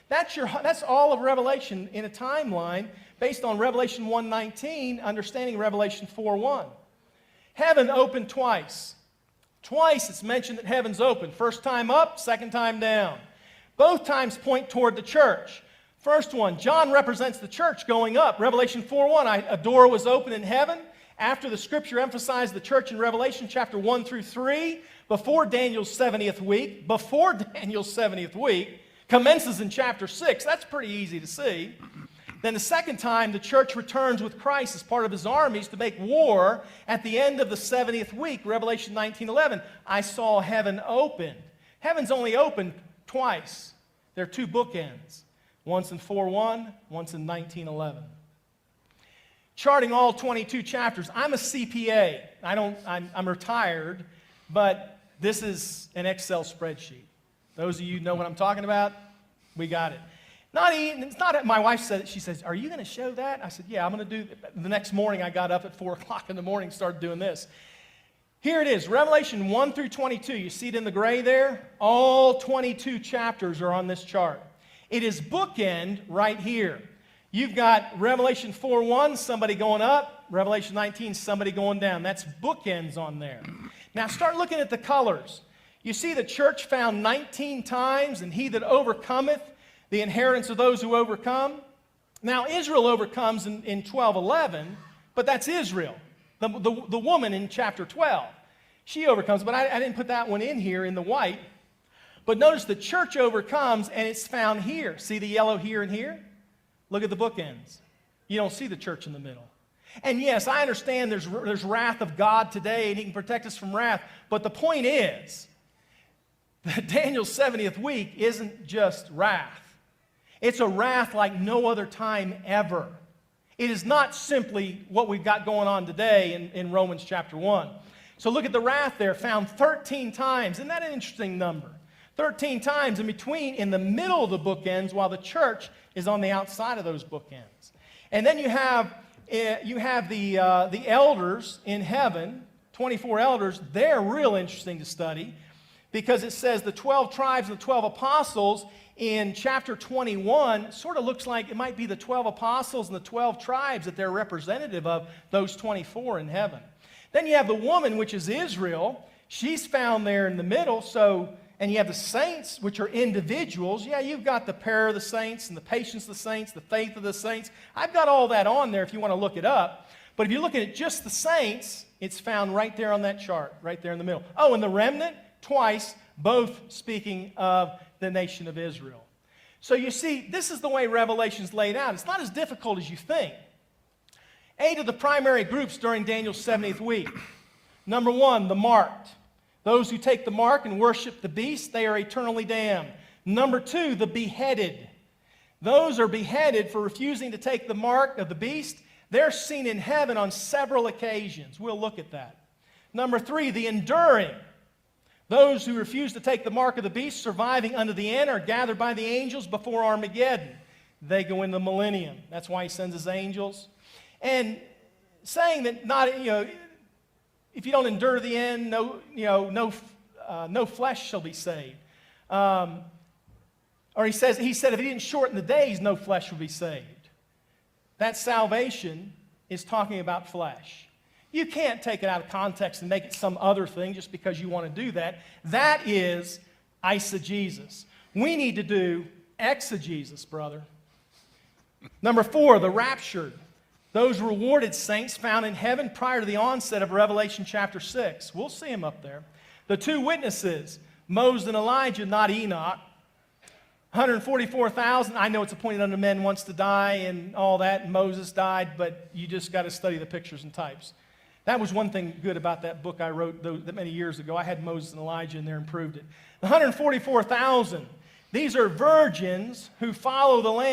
That's all of Revelation in a timeline based on Revelation 1:19, understanding Revelation 4:1. Heaven opened twice. Twice it's mentioned that heaven's open. First time up, second time down. Both times point toward the church. First one, John represents the church going up. Revelation 4:1, a door was opened in heaven. After the scripture emphasized the church in Revelation chapter 1 through 3, before Daniel's 70th week, commences in chapter 6. That's pretty easy to see. Then the second time, the church returns with Christ as part of his armies to make war at the end of the 70th week, Revelation 19:11. I saw heaven open. Heaven's only opened twice. There are two bookends. Once in 4:1, once in 19:11. Charting all 22 chapters. I'm a CPA. I'm retired, but this is an Excel spreadsheet. Those of you who know what I'm talking about, we got it. My wife said it. She says, "Are you going to show that?" I said, "Yeah, I'm going to do it." The next morning, I got up at 4 o'clock in the morning and started doing this. Here it is, Revelation 1 through 22. You see it in the gray there? All 22 chapters are on this chart. It is bookend right here. You've got Revelation 4:1, somebody going up. Revelation 19, somebody going down. That's bookends on there. Now start looking at the colors. You see the church found 19 times, and he that overcometh, the inheritance of those who overcome. Now Israel overcomes in 12:11, but that's Israel. The woman in chapter 12. She overcomes, but I didn't put that one in here in the white. But notice the church overcomes, and it's found here. See the yellow here and here? Look at the bookends. You don't see the church in the middle. And yes, I understand there's wrath of God today, and he can protect us from wrath. But the point is that Daniel's 70th week isn't just wrath. It's a wrath like no other time ever. It is not simply what we've got going on today in Romans chapter 1. So look at the wrath there, found 13 times. Isn't that an interesting number? 13 times in the middle of the bookends, while the church is on the outside of those bookends. And then you have the elders in heaven, 24 elders. They're real interesting to study because it says the 12 tribes and the 12 apostles in chapter 21 sort of looks like it might be the 12 apostles and the 12 tribes that they're representative of, those 24 in heaven. Then you have the woman, which is Israel. She's found there in the middle. And you have the saints, which are individuals. Yeah, you've got the prayer of the saints and the patience of the saints, the faith of the saints. I've got all that on there if you want to look it up. But if you're looking at just the saints, it's found right there on that chart, right there in the middle. Oh, and the remnant, twice, both speaking of the nation of Israel. So you see, this is the way Revelation's laid out. It's not as difficult as you think. 8 of the primary groups during Daniel's 70th week. Number 1, the marked. Those who take the mark and worship the beast, they are eternally damned. Number 2, the beheaded. Those are beheaded for refusing to take the mark of the beast. They're seen in heaven on several occasions. We'll look at that. Number 3, the enduring. Those who refuse to take the mark of the beast, surviving unto the end, are gathered by the angels before Armageddon. They go into the millennium. That's why he sends his angels. And saying that if you don't endure the end, no flesh shall be saved. Or he said if he didn't shorten the days, no flesh will be saved. That salvation is talking about flesh. You can't take it out of context and make it some other thing just because you want to do that. That is eisegesis. We need to do exegesis, brother. Number 4, the raptured. Those rewarded saints found in heaven prior to the onset of Revelation chapter 6. We'll see them up there. The 2 witnesses, Moses and Elijah, not Enoch. 144,000. I know it's appointed unto men once to die and all that, and Moses died, but you just got to study the pictures and types. That was one thing good about that book I wrote that many years ago. I had Moses and Elijah in there and proved it. 144,000. These are virgins who follow the Lamb.